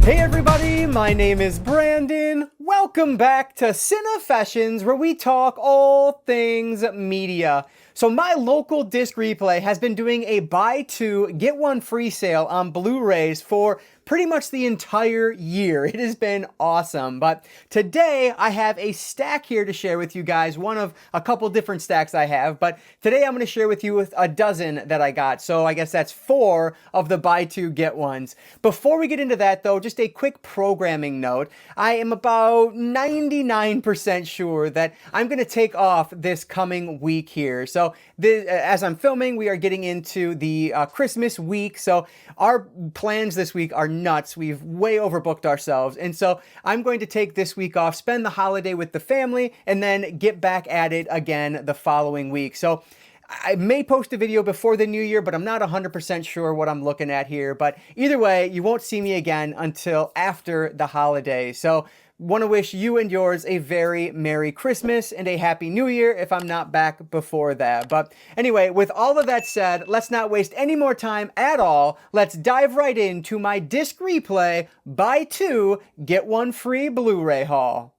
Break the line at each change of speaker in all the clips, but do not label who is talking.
Hey everybody, my name is Brandon. Welcome back to Cinefessions, where we talk all things media. So my local disc replay has been doing a buy two, get one free sale on Blu-rays for pretty much the entire year. It has been awesome. But today I have a stack here to share with you guys, one of a couple different stacks I have. But today I'm going to share with you a dozen that I got. So I guess that's 4 of the buy two, get ones. Before we get into that though, just a quick programming note. I am about 99% sure that I'm going to take off this coming week here. So as I'm filming, we are getting into the Christmas week. So our plans this week are nuts. We've way overbooked ourselves. And so I'm going to take this week off, spend the holiday with the family, and then get back at it again the following week. So I may post a video before the new year, but I'm not 100% sure what I'm looking at here. But either way, you won't see me again until after the holiday. So want to wish you and yours a very Merry Christmas and a Happy New Year if I'm not back before that. But anyway, with all of that said, let's not waste any more time at all. Let's dive right into my disc replay, buy two, get one free Blu-ray haul.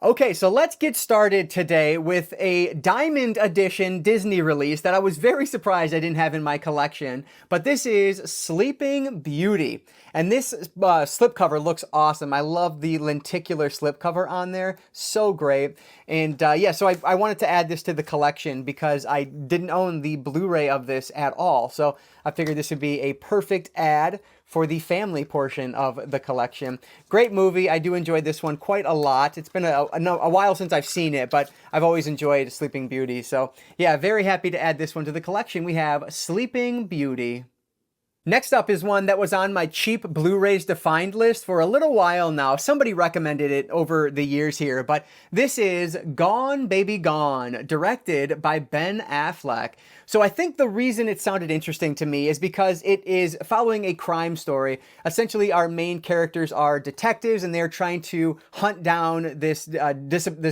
Okay, so let's get started today with a Diamond Edition Disney release that I was very surprised I didn't have in my collection, but this is Sleeping Beauty. And this slipcover looks awesome. I love the lenticular slipcover on there. So great. And yeah, so I wanted to add this to the collection because I didn't own the Blu-ray of this at all. So I figured this would be a perfect add for the family portion of the collection. Great movie. I do enjoy this one quite a lot. It's been a while since I've seen it, but I've always enjoyed Sleeping Beauty. So yeah, very happy to add this one to the collection. We have Sleeping Beauty. Next up is one that was on my cheap Blu-rays to find list for a little while now. Somebody recommended it over the years here, but this is Gone Baby Gone, directed by Ben Affleck. So I think the reason it sounded interesting to me is because it is following a crime story. Essentially, our main characters are detectives and they're trying to hunt down this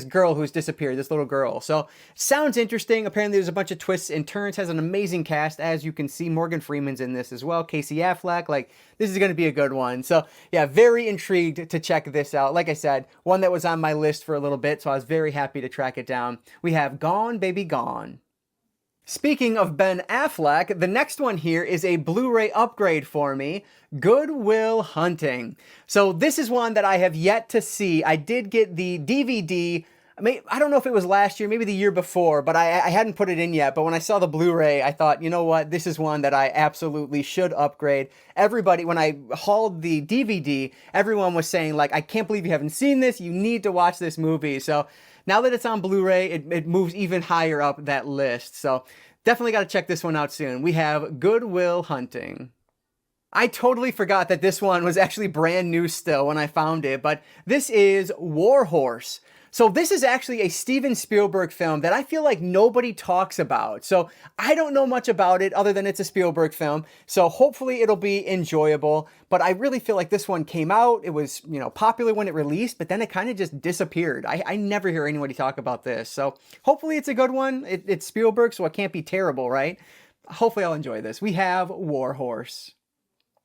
girl who's disappeared, this little girl. So sounds interesting. Apparently there's a bunch of twists and turns, has an amazing cast. As you can see, Morgan Freeman's in this as well. Casey Affleck, like this is going to be a good one. So yeah, very intrigued to check this out. Like I said, one that was on my list for a little bit, so I was very happy to track it down. We have Gone Baby Gone. Speaking of Ben Affleck, the next one here is a Blu-ray upgrade for me, Goodwill Hunting. So this is one that I have yet to see. I did get the DVD. I don't know if it was last year, maybe the year before, but I hadn't put it in yet. But when I saw the Blu-ray, I thought, you know what? This is one that I absolutely should upgrade. Everybody, when I hauled the DVD, everyone was saying, like, I can't believe you haven't seen this. You need to watch this movie. So now that it's on Blu-ray, it moves even higher up that list. So definitely got to check this one out soon. We have Goodwill Hunting. I totally forgot that this one was actually brand new still when I found it, but this is War Horse. So this is actually a Steven Spielberg film that I feel like nobody talks about. So I don't know much about it other than it's a Spielberg film. So hopefully it'll be enjoyable. But I really feel like this one came out. It was, popular when it released, but then it kind of just disappeared. I never hear anybody talk about this. So hopefully it's a good one. It's Spielberg, so it can't be terrible, right? Hopefully I'll enjoy this. We have War Horse.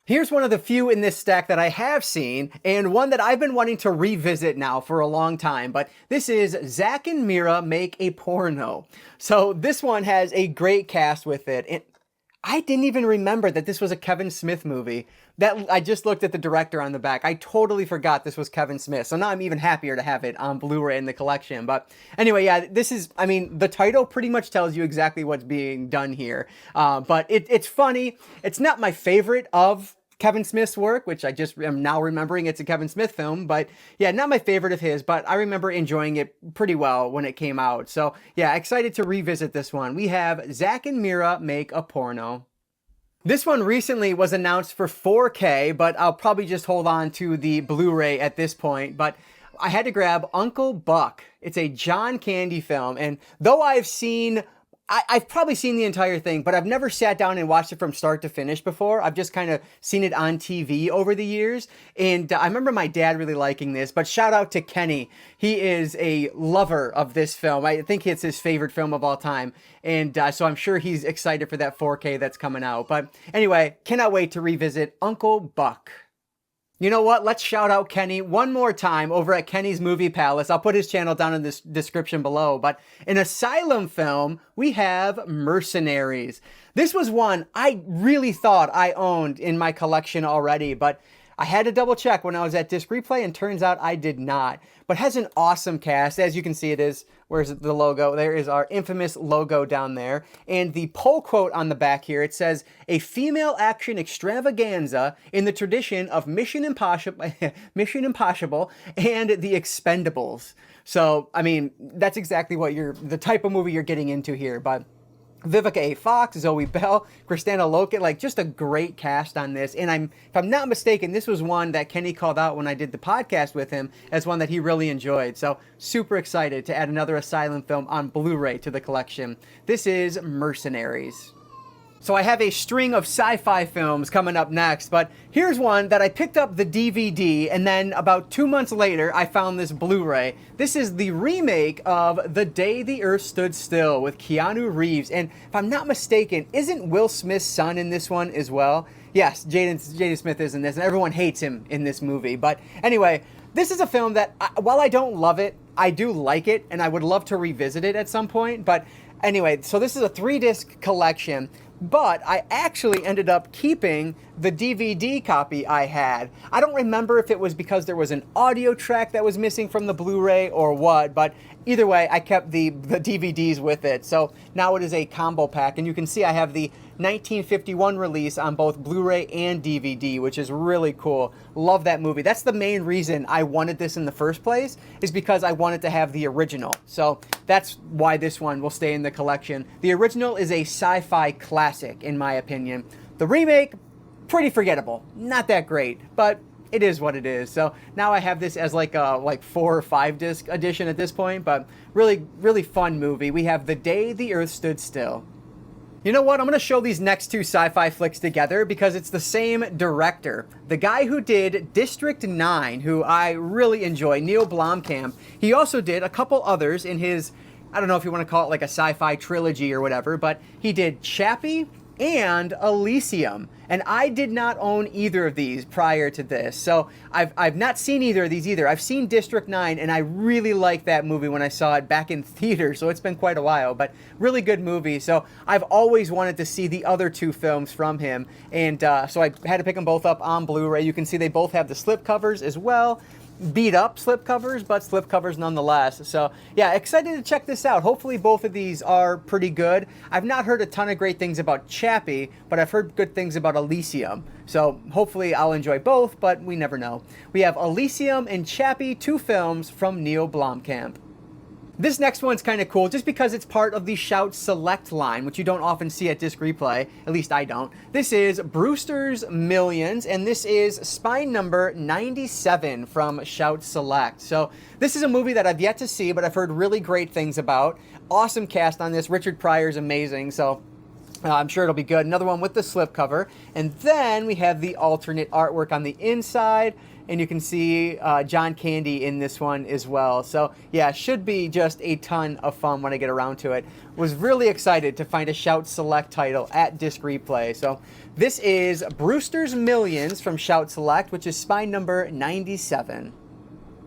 Here's one of the few in this stack that I have seen, and one that I've been wanting to revisit now for a long time, but this is Zack and Miri Make a Porno. So this one has a great cast with it, and I didn't even remember that this was a Kevin Smith movie. I just looked at the director on the back. I totally forgot this was Kevin Smith. So now I'm even happier to have it on Blu-ray in the collection. But anyway, yeah, this is, the title pretty much tells you exactly what's being done here. But it's funny. It's not my favorite of Kevin Smith's work, which I just am now remembering it's a Kevin Smith film, but yeah, not my favorite of his, but I remember enjoying it pretty well when it came out. So yeah, excited to revisit this one. We have Zack and Miri Make a Porno. This one recently was announced for 4K, but I'll probably just hold on to the Blu-ray at this point, but I had to grab Uncle Buck. It's a John Candy film, and though I've probably seen the entire thing, but I've never sat down and watched it from start to finish before. I've just kind of seen it on TV over the years. And I remember my dad really liking this, but shout out to Kenny. He is a lover of this film. I think it's his favorite film of all time. And so I'm sure he's excited for that 4K that's coming out. But anyway, cannot wait to revisit Uncle Buck. You know what? Let's shout out Kenny one more time over at Kenny's Movie Palace. I'll put his channel down in the description below. But an Asylum film, we have Mercenaries. This was one I really thought I owned in my collection already, but I had to double check when I was at Disc Replay, and turns out I did not. But has an awesome cast. As you can see, it is, where's the logo? There is our infamous logo down there. And the poll quote on the back here, it says, "A female action extravaganza in the tradition of Mission Impossible, Mission Impossible and The Expendables." So, I mean, that's exactly what the type of movie you're getting into here. But Vivica A. Fox, Zoe Bell, Kristanna Loken, like just a great cast on this. And if I'm not mistaken, this was one that Kenny called out when I did the podcast with him as one that he really enjoyed. So super excited to add another Asylum film on Blu-ray to the collection. This is Mercenaries. So I have a string of sci-fi films coming up next, but here's one that I picked up the DVD, and then about 2 months later, I found this Blu-ray. This is the remake of The Day the Earth Stood Still with Keanu Reeves, and if I'm not mistaken, isn't Will Smith's son in this one as well? Yes, Jaden Smith is in this, and everyone hates him in this movie. But anyway, this is a film that, while I don't love it, I do like it, and I would love to revisit it at some point. But anyway, so this is a 3-disc collection. But I actually ended up keeping the DVD copy I had. I don't remember if it was because there was an audio track that was missing from the Blu-ray or what, but either way, I kept the DVDs with it. So now it is a combo pack, and you can see I have the 1951 release on both Blu-ray and DVD, which is really cool. Love that movie. That's the main reason I wanted this in the first place, is because I wanted to have the original. So that's why this one will stay in the collection. The original is a sci-fi classic, in my opinion. The remake, pretty forgettable. Not that great, but it is what it is. So now I have this as like a 4 or 5 disc edition at this point, but really, really fun movie. We have The Day the Earth Stood Still. You know what? I'm going to show these next 2 sci-fi flicks together because it's the same director. The guy who did District 9, who I really enjoy, Neil Blomkamp. He also did a couple others in his, I don't know if you want to call it like a sci-fi trilogy or whatever, but he did Chappie and Elysium. And I did not own either of these prior to this. So I've not seen either of these either. I've seen District 9, and I really liked that movie when I saw it back in theater, so it's been quite a while, but really good movie. So I've always wanted to see the other 2 films from him, and so I had to pick them both up on Blu-ray. You can see they both have the slip covers as well. Beat up slip covers, but slip covers nonetheless. So yeah, excited to check this out. Hopefully both of these are pretty good. I've not heard a ton of great things about Chappie, but I've heard good things about Elysium. So hopefully I'll enjoy both, but we never know. We have Elysium and Chappie, 2 films from Neil Blomkamp. This next one's kind of cool just because it's part of the Shout Select line, which you don't often see at Disc Replay. At least I don't. This is Brewster's Millions, and this is spine number 97 from Shout Select. So this is a movie that I've yet to see, but I've heard really great things about. Awesome cast on this. Richard Pryor's amazing, so I'm sure it'll be good. Another one with the slipcover. And then we have the alternate artwork on the inside. And you can see John Candy in this one as well. So yeah, should be just a ton of fun when I get around to it. Was really excited to find a Shout Select title at Disc Replay. So this is Brewster's Millions from Shout Select, which is spine number 97.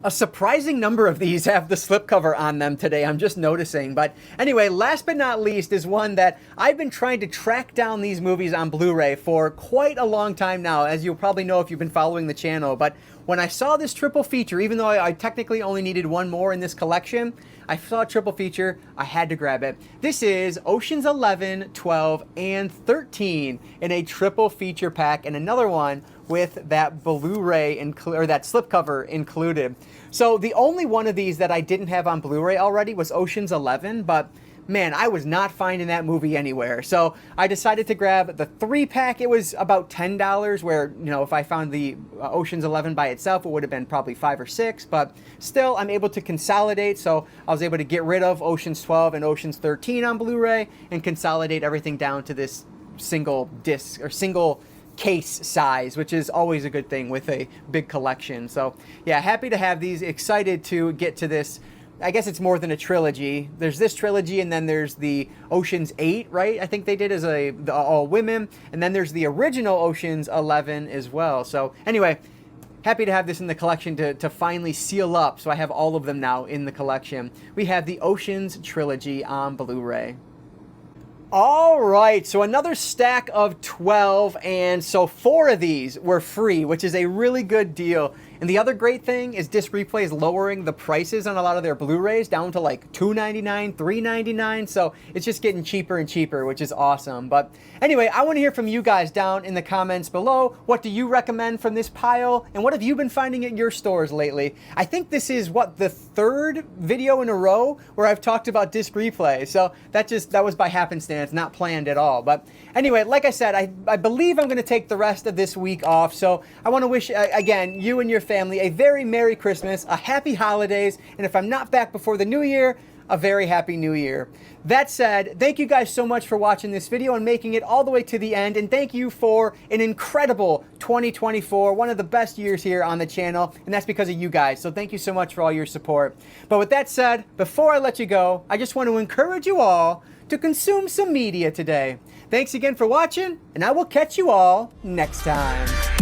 A surprising number of these have the slipcover on them today, I'm just noticing. But anyway, last but not least is one that I've been trying to track down these movies on Blu-ray for quite a long time now, as you'll probably know if you've been following the channel. But when I saw this triple feature, even though I technically only needed one more in this collection, I saw a triple feature, I had to grab it. This is Oceans 11, 12, and 13 in a triple feature pack, and another one with that Blu-ray or that slipcover included. So the only one of these that I didn't have on Blu-ray already was Oceans 11, but man, I was not finding that movie anywhere. So I decided to grab the 3-pack. It was about $10, where, you know, if I found the Oceans 11 by itself, it would have been probably $5 or $6, but still I'm able to consolidate. So I was able to get rid of Oceans 12 and Oceans 13 on Blu-ray and consolidate everything down to this single disc or single case size, which is always a good thing with a big collection. So yeah, happy to have these, excited to get to this. I guess it's more than a trilogy. There's this trilogy, and then there's the Oceans 8, right? I think they did as the all women, and then there's the original Oceans 11 as well. So anyway, happy to have this in the collection to finally seal up, so I have all of them now in the collection. We have the Oceans Trilogy on Blu-ray. All right, so another stack of 12, and so 4 of these were free, which is a really good deal. And the other great thing is Disc Replay is lowering the prices on a lot of their Blu-rays down to like $2.99, $3.99, so it's just getting cheaper and cheaper, which is awesome. But anyway, I want to hear from you guys down in the comments below. What do you recommend from this pile, and what have you been finding at your stores lately? I think this is, what, the 3rd video in a row where I've talked about Disc Replay, so that was by happenstance, not planned at all. But anyway, like I said, I believe I'm going to take the rest of this week off, so I want to wish, again, you and your family a very Merry Christmas, a Happy Holidays, and if I'm not back before the New Year, a very Happy New Year. That said, thank you guys so much for watching this video and making it all the way to the end, and thank you for an incredible 2024, one of the best years here on the channel, and that's because of you guys, so thank you so much for all your support. But with that said, before I let you go, I just want to encourage you all to consume some media today. Thanks again for watching, and I will catch you all next time.